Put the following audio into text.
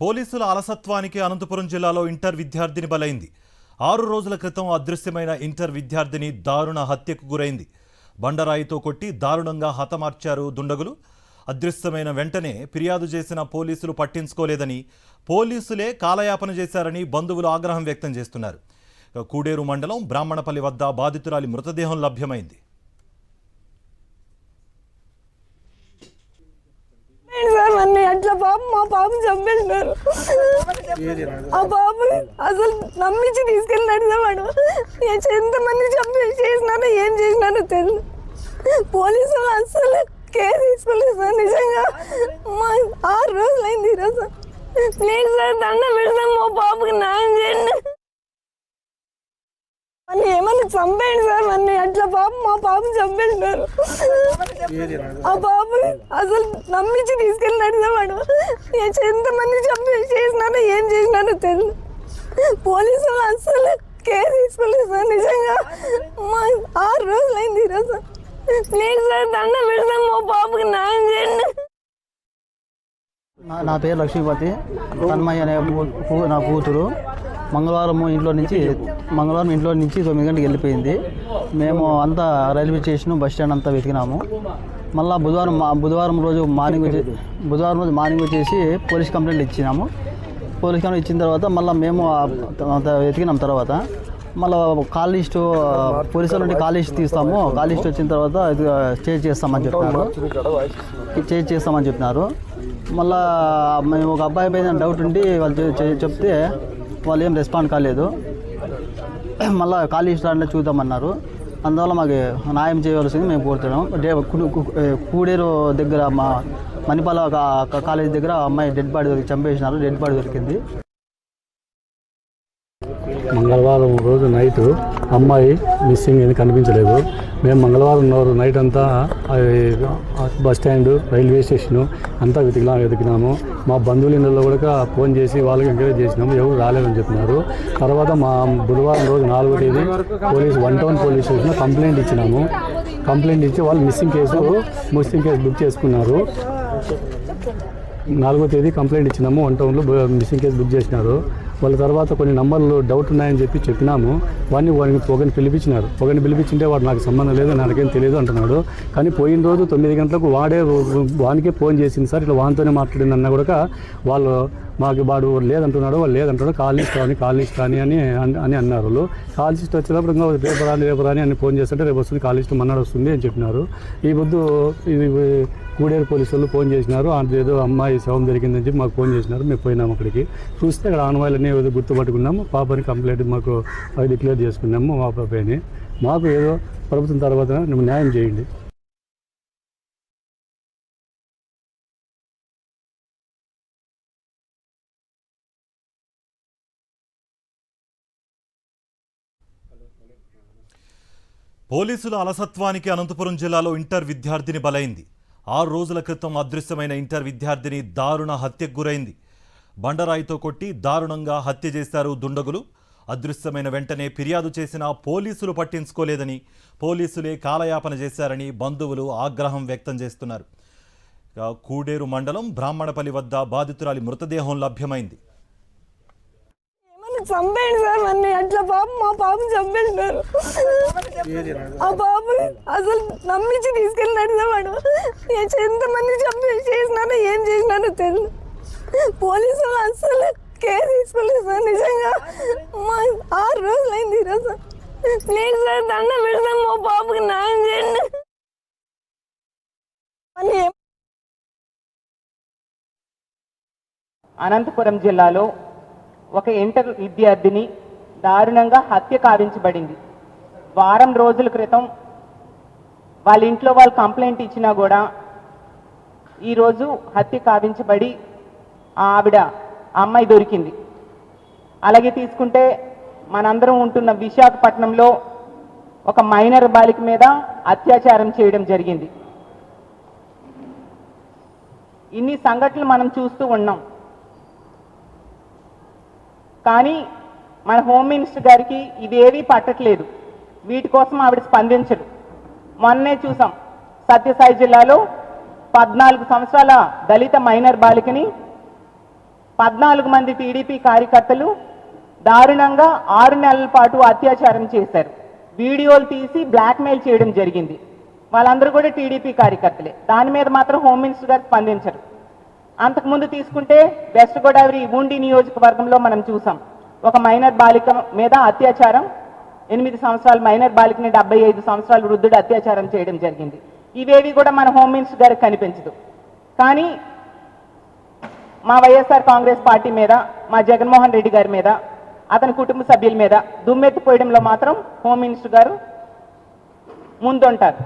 పోలీసుల అలసత్వానికి అనంతపురం జిల్లాలో ఇంటర్ విద్యార్థిని బలైంది. 6 రోజుల క్రితం అదృశ్యమైన ఇంటర్ విద్యార్థిని దారుణ హత్యకు గురైంది. బండరాయితో కొట్టి దారుణంగా హతమార్చారు దుండగులు. అదృశ్యమైన వెంటనే ఫిర్యాదు చేసిన పోలీసులు పట్టించుకోలేదని, పోలీసులే కాలయాపన చేశారని బంధువులు ఆగ్రహం వ్యక్తం చేస్తున్నారు. కూడేరు మండలం బ్రాహ్మణపల్లి వద్ద బాధితురాలి మృతదేహం లభ్యమైంది. అట్లా పాప మా పాప చంపేసినారు. ఆ పాపని అసలు నమ్మించి తీసుకెళ్ళినాడు వాడు. ఎంతమంది చేసినారో ఏం చేసినారో తెలియదు. పోలీసులు అసలు కేసు తీసుకోలేదు సార్. నిజంగా మా 6 రోజులైంది ఈరోజు. ప్లీజ్ సార్, దండం పెడతాం, మా పాపకి న్యాయం చేయండి. ఏమన్నా చంపేయండి సార్. అట్లా పాప మా పాప చంపేసినారు. ఆ పాపని అసలు నమ్మించి తీసుకెళ్ళినాడు వాడు. ఎంతమంది చేసినారో ఏం చేసినారో తెలియదు. పోలీసులు అసలు కేసు తీసుకోలేదు సార్. నిజంగా మా 6 రోజులైంది ఈరోజు. ప్లీజ్ సార్, దండం పెడతాం, మా పాపకి న్యాయం చేయండి. నా పేరు లక్ష్మీపతి. తన్మయ్య అనే నా కూతురు మంగళవారం ఇంట్లో నుంచి 9 గంటలకు వెళ్ళిపోయింది. మేము అంతా రైల్వే స్టేషన్, బస్ స్టాండ్ అంతా వెతికినాము. మళ్ళీ బుధవారం రోజు మార్నింగ్ వచ్చేసి పోలీస్ కంప్లైంట్ ఇచ్చినాము. పోలీస్ కంప్లైంట్ ఇచ్చిన తర్వాత మళ్ళీ మేము వెతికినాం. తర్వాత మళ్ళీ కాల్ లిస్టు పోలీసుల నుండి కాల్ లిస్ట్ తీస్తాము. కాల్ లిస్ట్ వచ్చిన తర్వాత చేంజ్ చేస్తామని చెప్పినారు. మళ్ళీ మేము ఒక అబ్బాయి పైన డౌట్ ఉండి వాళ్ళు చెప్తే వాళ్ళు ఏం రెస్పాండ్ కాలేదు. మళ్ళీ కాల్ లిస్ట్ అంటే చూద్దామన్నారు. అందువల్ల మాకు న్యాయం చేయవలసింది మేము కోరుతున్నాం. కూడేరు దగ్గర మా మణిపాల కాలేజీ దగ్గర అమ్మాయి డెడ్ బాడీ చంపేసినారు. డెడ్ బాడీ దొరికింది. మంగళవారం రోజు నైట్ అమ్మాయి మిస్సింగ్ ఏది కనిపించలేదు. మేము మంగళవారం నైట్ అంతా బస్ స్టాండ్, రైల్వే స్టేషను అంతా వెతికినాము. మా బంధువుల ఇళ్ళలో కూడా ఫోన్ చేసి వాళ్ళకి ఎంకరేజ్ చేసినాము. ఎవరు రాలేదని చెప్పినారు. తర్వాత మా బుధవారం రోజు 4వ తేదీ 1 టౌన్ పోలీస్ స్టేషన్లో కంప్లైంట్ ఇచ్చినాము. కంప్లైంట్ ఇచ్చి వాళ్ళు మిస్సింగ్ కేసు బుక్ చేసుకున్నారు. 4వ తేదీ కంప్లైంట్ ఇచ్చినాము. 1 టౌన్లో మిస్సింగ్ కేసు బుక్ చేసినారు. వాళ్ళ తర్వాత కొన్ని నంబర్లు డౌట్ ఉన్నాయని చెప్పినాము. ఒకరిని పిలిపించింటే వాడు నాకు సంబంధం లేదు, నాకేం తెలియదు అంటున్నాడు. కానీ పోయిన రోజు 9 గంటలకు వానికే ఫోన్ చేసింది సార్, ఇట్లా వానితోనే మాట్లాడింది అన్నా కూడా వాళ్ళు మాకు వాడు లేదంటున్నాడు. కాల్ లిస్ట్ కానీ అని అన్నారు. వాళ్ళు కాల్ లిస్ట్ వచ్చినప్పుడు ఇంకా రేపు రాని అని ఫోన్ చేస్తుంటే రేపు వస్తుంది, కాల్ లిస్ట్ మన్నాడు వస్తుంది అని చెప్పినారు. ఈ పొద్దు కూడేరు పోలీసు వాళ్ళు ఫోన్ చేసినారు. ఏదో అమ్మాయి శవం దొరికిందని చెప్పి మాకు ఫోన్ చేసినారు. మేము పోయినాము. అక్కడికి చూస్తే అక్కడ ఆనవాళ్ళని ఏదో గుర్తుపట్టుకున్నాము. పాపని కంప్లైంట్ మాకు డిక్లేర్ చేసుకున్నాము. మా పాపని మాకు ఏదో ప్రభుత్వం తర్వాత న్యాయం చేయండి. పోలీసుల అలసత్వానికి అనంతపురం జిల్లాలో ఇంటర్ విద్యార్థిని బలైంది. 6 రోజుల క్రితం అదృశ్యమైన ఇంటర్ విద్యార్థిని దారుణ హత్యకు గురైంది. బండరాయితో కొట్టి దారుణంగా హత్య చేశారు దుండగులు. అదృశ్యమైన వెంటనే ఫిర్యాదు చేసిన పోలీసులు పట్టించుకోలేదని, పోలీసులే కాలయాపన చేశారని బంధువులు ఆగ్రహం వ్యక్తం చేస్తున్నారు. కూడేరు మండలం బ్రాహ్మణపల్లి వద్ద బాధితురాలి మృతదేహం లభ్యమైంది. చంపేయండి సార్. అట్లా పాప మా పాప చంపేసినారు. ఆ పాపని అసలు నమ్మించి తీసుకెళ్ళినాడు వాడు. ఎంతమంది చేసినారో ఏం చేసినారో తెలియదు. పోలీసులు అసలు కేసు తీసుకోలేదు సార్. నిజంగా మా 6 రోజులైంది ఈరోజు. ప్లీజ్ సార్, దండం పెడతాం, మా పాపకి న్యాయం చేయండి. అనంతపురం జిల్లాలో ఒక ఇంటర్ విద్యార్థిని దారుణంగా హత్య కావించబడింది. వారం రోజుల క్రితం వాళ్ళ ఇంట్లో వాళ్ళు కంప్లైంట్ ఇచ్చినా కూడా ఈరోజు హత్య కావించబడి ఆవిడ అమ్మాయి దొరికింది. అలాగే తీసుకుంటే మనందరం ఉంటున్న విశాఖపట్నంలో ఒక మైనర్ బాలిక మీద అత్యాచారం చేయడం జరిగింది. ఇన్ని సంఘటనలు మనం చూస్తూ ఉన్నాం. కానీ మన హోమ్ మినిస్టర్ గారికి ఇవేవీ పట్టట్లేదు. వీటి కోసం ఆవిడ స్పందించరు. మొన్నే చూసాం, సత్యసాయి జిల్లాలో 14 సంవత్సరాల దళిత మైనర్ బాలికని 14 మంది టీడీపీ కార్యకర్తలు దారుణంగా 6 నెలల పాటు అత్యాచారం చేశారు. వీడియోలు తీసి బ్లాక్మెయిల్ చేయడం జరిగింది. వాళ్ళందరూ కూడా టీడీపీ కార్యకర్తలే. దాని మీద మాత్రం హోమ్ మినిస్టర్ గారు స్పందించరు. అంతకుముందు తీసుకుంటే వెస్ట్ గోదావరి ఉండి నియోజకవర్గంలో మనం చూసాం. ఒక మైనర్ బాలిక మీద అత్యాచారం, 8 సంవత్సరాల మైనర్ బాలికని 75 సంవత్సరాల వృద్ధుడు అత్యాచారం చేయడం జరిగింది. ఇవేవి కూడా మన హోమ్ మినిస్టర్ గారికి కనిపించదు. కానీ మా వైఎస్ఆర్ కాంగ్రెస్ పార్టీ మీద, మా జగన్మోహన్ రెడ్డి గారి మీద, అతని కుటుంబ సభ్యుల మీద దుమ్మెత్తిపోయడంలో మాత్రం హోమ్ మినిస్టర్ గారు ముందుంటారు.